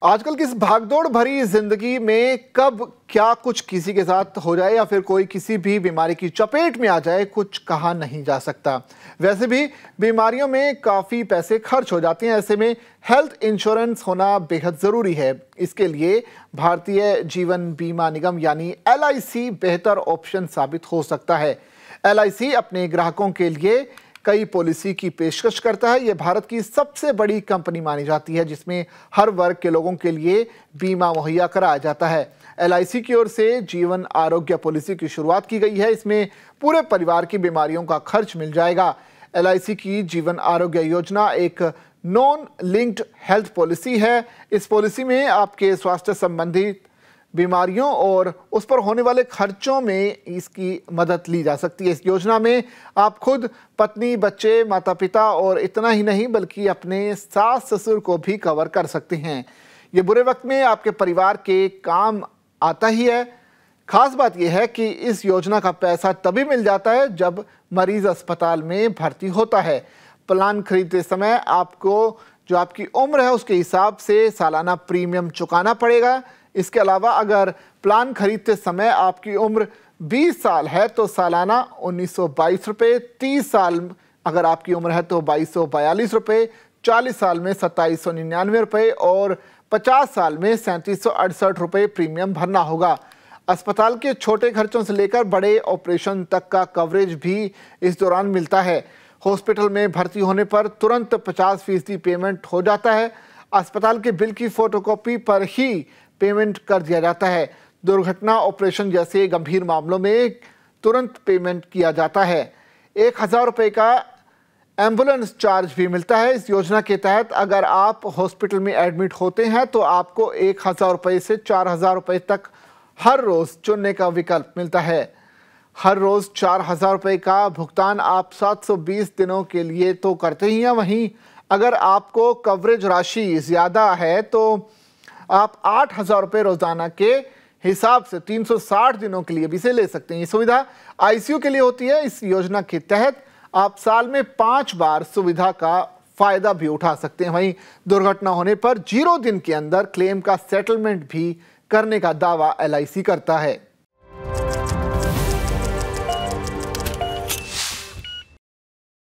आजकल की इस भागदौड़ भरी जिंदगी में कब क्या कुछ किसी के साथ हो जाए या फिर कोई किसी भी बीमारी की चपेट में आ जाए, कुछ कहा नहीं जा सकता। वैसे भी बीमारियों में काफ़ी पैसे खर्च हो जाते हैं। ऐसे में हेल्थ इंश्योरेंस होना बेहद ज़रूरी है। इसके लिए भारतीय जीवन बीमा निगम यानी LIC बेहतर ऑप्शन साबित हो सकता है। LIC अपने ग्राहकों के लिए कई पॉलिसी की पेशकश करता है। यह भारत की सबसे बड़ी कंपनी मानी जाती है जिसमें हर वर्ग के लोगों के लिए बीमा मुहैया कराया जाता है। LIC की ओर से जीवन आरोग्य पॉलिसी की शुरुआत की गई है। इसमें पूरे परिवार की बीमारियों का खर्च मिल जाएगा। LIC की जीवन आरोग्य योजना एक नॉन लिंक्ड हेल्थ पॉलिसी है। इस पॉलिसी में आपके स्वास्थ्य संबंधित बीमारियों और उस पर होने वाले खर्चों में इसकी मदद ली जा सकती है। इस योजना में आप खुद, पत्नी, बच्चे, माता पिता और इतना ही नहीं बल्कि अपने सास ससुर को भी कवर कर सकते हैं। ये बुरे वक्त में आपके परिवार के काम आता ही है। खास बात यह है कि इस योजना का पैसा तभी मिल जाता है जब मरीज अस्पताल में भर्ती होता है। प्लान खरीदते समय आपको जो आपकी उम्र है उसके हिसाब से सालाना प्रीमियम चुकाना पड़ेगा। इसके अलावा अगर प्लान खरीदते समय आपकी उम्र 20 साल है तो सालाना 1922 रुपये, 30 साल अगर आपकी उम्र है तो 2242 रुपये, 40 साल में 2799 रुपये और 50 साल में 3768 रुपये प्रीमियम भरना होगा। अस्पताल के छोटे खर्चों से लेकर बड़े ऑपरेशन तक का कवरेज भी इस दौरान मिलता है। हॉस्पिटल में भर्ती होने पर तुरंत 50% पेमेंट हो जाता है। अस्पताल के बिल की फोटोकॉपी पर ही पेमेंट कर दिया जाता है। दुर्घटना, ऑपरेशन जैसे गंभीर मामलों में तुरंत पेमेंट किया जाता है। 1000 रुपये का एम्बुलेंस चार्ज भी मिलता है। इस योजना के तहत अगर आप हॉस्पिटल में एडमिट होते हैं तो आपको 1000 रुपये से 4000 रुपये तक हर रोज़ चुनने का विकल्प मिलता है। हर रोज़ 4000 रुपये का भुगतान आप 720 दिनों के लिए तो करते ही हैं। वहीं अगर आपको कवरेज राशि ज़्यादा है तो आप 8000 रुपये रोजाना के हिसाब से 360 दिनों के लिए भी इसे ले सकते हैं। ये सुविधा ICU के लिए होती है। इस योजना के तहत आप साल में 5 बार सुविधा का फायदा भी उठा सकते हैं। वहीं दुर्घटना होने पर 0 दिन के अंदर क्लेम का सेटलमेंट भी करने का दावा LIC करता है।